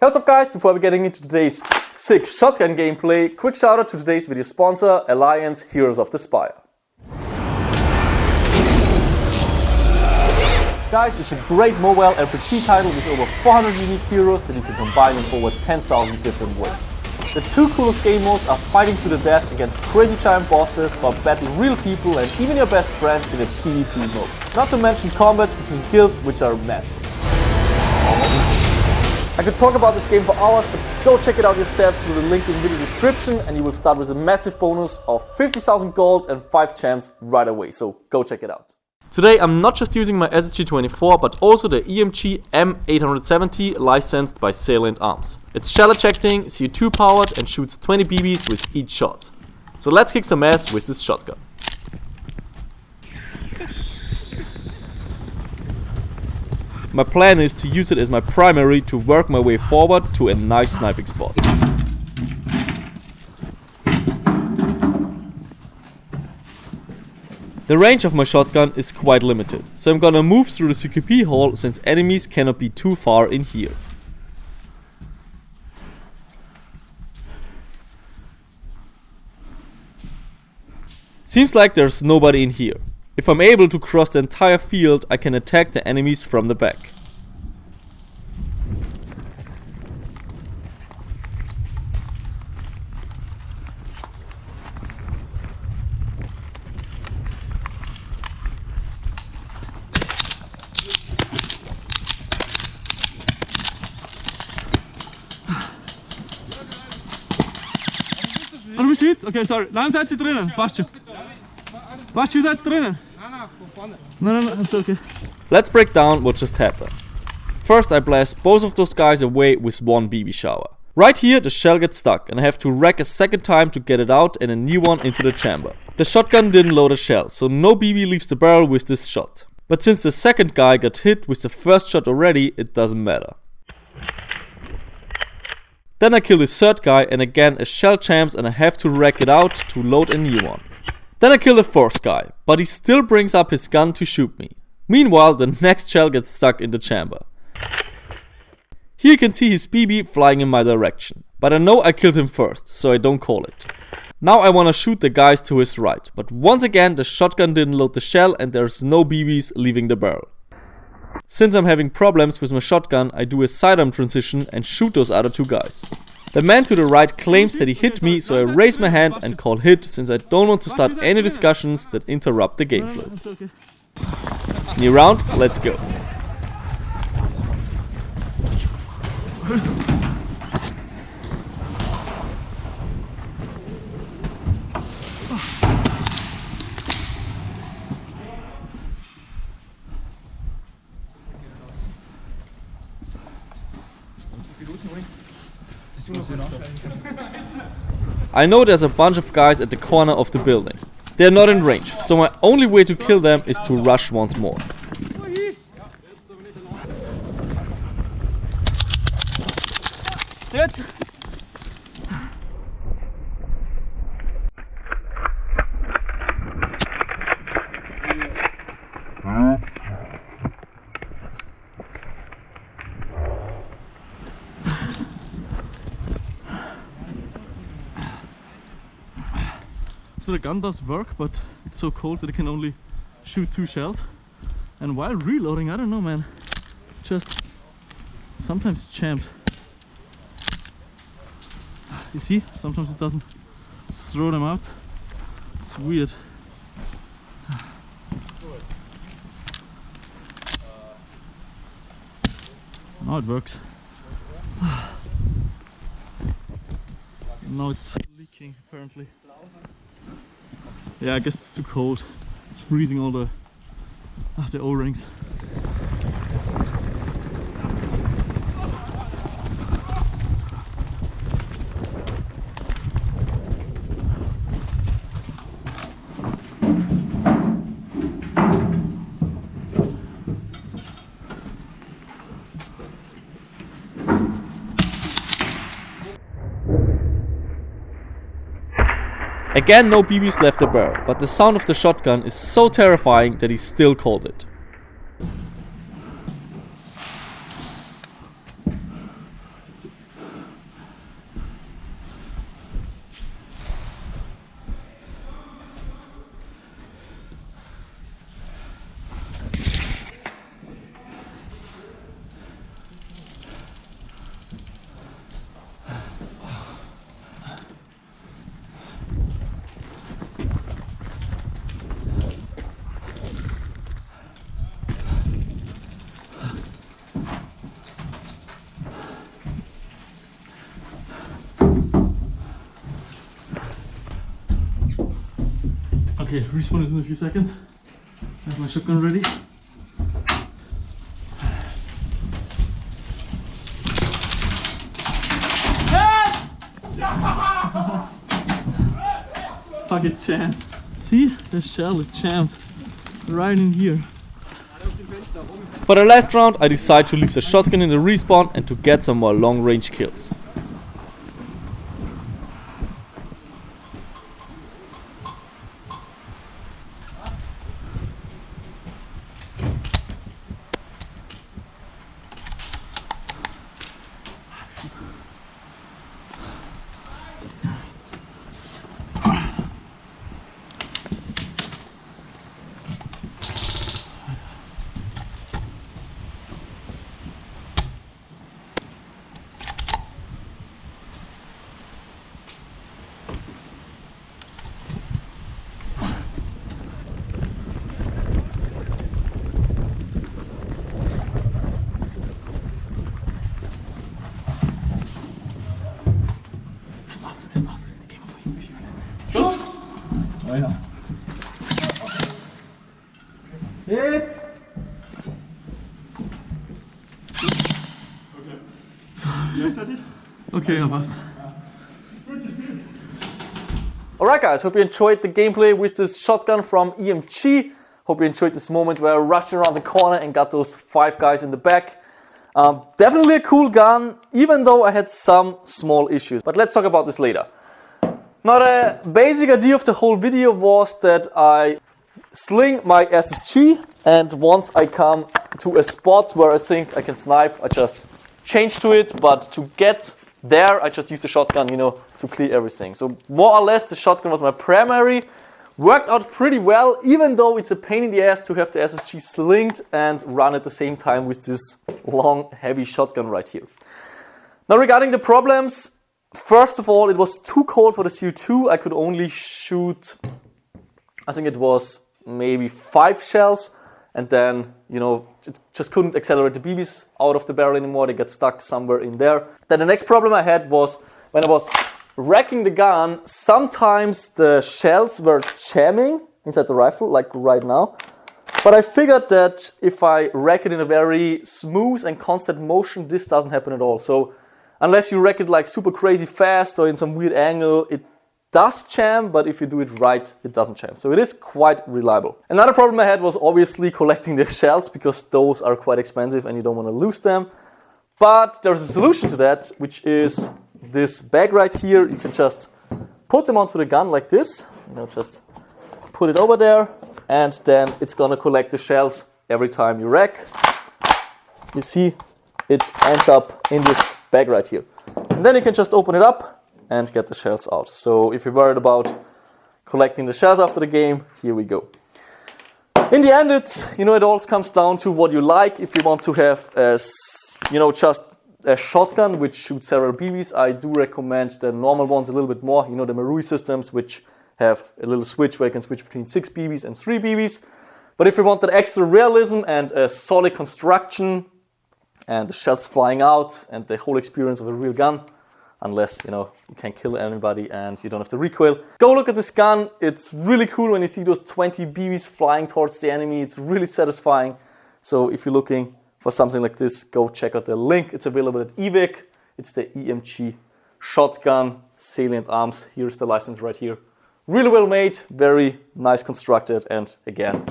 Hey, what's up guys? Before we getting into today's sick shotgun gameplay, quick shout out to today's video sponsor, Alliance Heroes of the Spire. Guys, it's a great mobile RPG title with over 400 unique heroes that you can combine in over 10,000 different ways. The two coolest game modes are fighting to the death against crazy giant bosses or battling real people and even your best friends in a PvP mode. Not to mention combats between guilds, which are massive. I could talk about this game for hours, but go check it out yourselves through the link in the video description and you will start with a massive bonus of 50,000 gold and 5 champs right away, so go check it out. Today I'm not just using my SSG-24 but also the EMG M870 licensed by Salient Arms. It's shell ejecting, CO2 powered and shoots 20 BBs with each shot. So let's kick some ass with this shotgun. My plan is to use it as my primary to work my way forward to a nice sniping spot. The range of my shotgun is quite limited, so I'm gonna move through the CQP hole since enemies cannot be too far in here. Seems like there's nobody in here. If I'm able to cross the entire field, I can attack the enemies from the back. Ah, du bist shit? Okay, sorry. Nein, seid ihr drinnen. Passt schon. Passt schon, seid ihr drinnen? Nein, that's okay. Let's break down what just happened. First I blast both of those guys away with one BB shower. Right here the shell gets stuck and I have to rack a second time to get it out and a new one into the chamber. The shotgun didn't load a shell, so no BB leaves the barrel with this shot. But since the second guy got hit with the first shot already, it doesn't matter. Then I kill the third guy and again a shell jams and I have to rack it out to load a new one. Then I kill the fourth guy, but he still brings up his gun to shoot me. Meanwhile the next shell gets stuck in the chamber. Here you can see his BB flying in my direction, but I know I killed him first, so I don't call it. Now I wanna shoot the guys to his right, but once again the shotgun didn't load the shell and there's no BBs leaving the barrel. Since I'm having problems with my shotgun, I do a sidearm transition and shoot those other two guys. The man to the right claims that he hit me, so I raise my hand and call hit since I don't want to start any discussions that interrupt the game flow. New round, let's go. I know there's a bunch of guys at the corner of the building. They're not in range, so my only way to kill them is to rush once more. So the gun does work, but it's so cold that it can only shoot 2 shells. And while reloading, I don't know, man, just sometimes jams. You see, sometimes it doesn't throw them out. It's weird. Now it works. Now it's leaking apparently. Yeah, I guess it's too cold. It's freezing all the O-rings. Again, no BBs left the barrel, but the sound of the shotgun is so terrifying that he still called it. Okay, respawn is in a few seconds. I have my shotgun ready. Fucking champ. See? The shell is jammed right in here. For the last round, I decide to leave the shotgun in the respawn and to get some more long range kills. Oh ja. Hit! Okay, ja passt. Alright guys, hope you enjoyed the gameplay with this shotgun from EMG. Hope you enjoyed this moment where I rushed around the corner and got those 5 guys in the back. Definitely a cool gun, even though I had some small issues. But let's talk about this later. Now the basic idea of the whole video was that I sling my SSG, and once I come to a spot where I think I can snipe, I just change to it, but to get there I just use the shotgun, you know, to clear everything. So more or less the shotgun was my primary. Worked out pretty well, even though it's a pain in the ass to have the SSG slinged and run at the same time with this long heavy shotgun right here. Now regarding the problems, first of all, it was too cold for the CO2. I could only shoot, I think it was maybe 5 shells, and then, you know, it just couldn't accelerate the BBs out of the barrel anymore. They got stuck somewhere in there. Then the next problem I had was when I was racking the gun, sometimes the shells were jamming inside the rifle, like right now. But I figured that if I rack it in a very smooth and constant motion, this doesn't happen at all. So unless you rack it like super crazy fast or in some weird angle, it does jam, but if you do it right, it doesn't jam. So it is quite reliable. Another problem I had was obviously collecting the shells, because those are quite expensive and you don't want to lose them. But there's a solution to that, which is this bag right here. You can just put them onto the gun like this. You know, just put it over there, and then it's gonna collect the shells every time you rack. You see, it ends up in this bag right here. And then you can just open it up and get the shells out. So if you're worried about collecting the shells after the game, here we go. In the end, it all comes down to what you like. If you want to have just a shotgun which shoots several BBs, I do recommend the normal ones a little bit more. You know, the Marui systems, which have a little switch where you can switch between 6 BBs and 3 BBs. But if you want that extra realism and a solid construction and the shells flying out and the whole experience of a real gun, unless, you can't kill anybody and you don't have the recoil, go look at this gun. It's really cool when you see those 20 BBs flying towards the enemy. It's really satisfying. So if you're looking for something like this, go check out the link. It's available at eVic. It's the EMG shotgun salient arms. Here's the license right here. Really well made, very nice constructed, and again,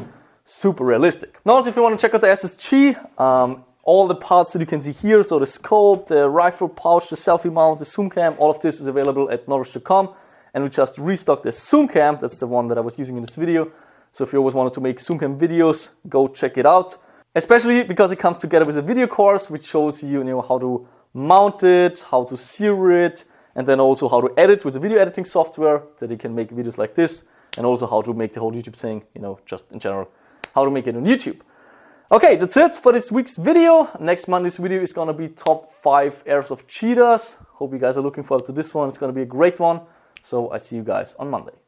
super realistic. Now also, if you want to check out the SSG, all the parts that you can see here, so the scope, the rifle pouch, the selfie mount, the zoom cam, all of this is available at NOVRITSCH.com, and we just restocked the zoom cam. That's the one that I was using in this video. So if you always wanted to make zoom cam videos, go check it out. Especially because it comes together with a video course which shows you, how to mount it, how to sear it, and then also how to edit with a video editing software that you can make videos like this, and also how to make the whole YouTube thing, just in general, how to make it on YouTube. Okay, that's it for this week's video. Next Monday's video is gonna be top 5 Airsoft cheaters. Hope you guys are looking forward to this one. It's gonna be a great one. So I see you guys on Monday.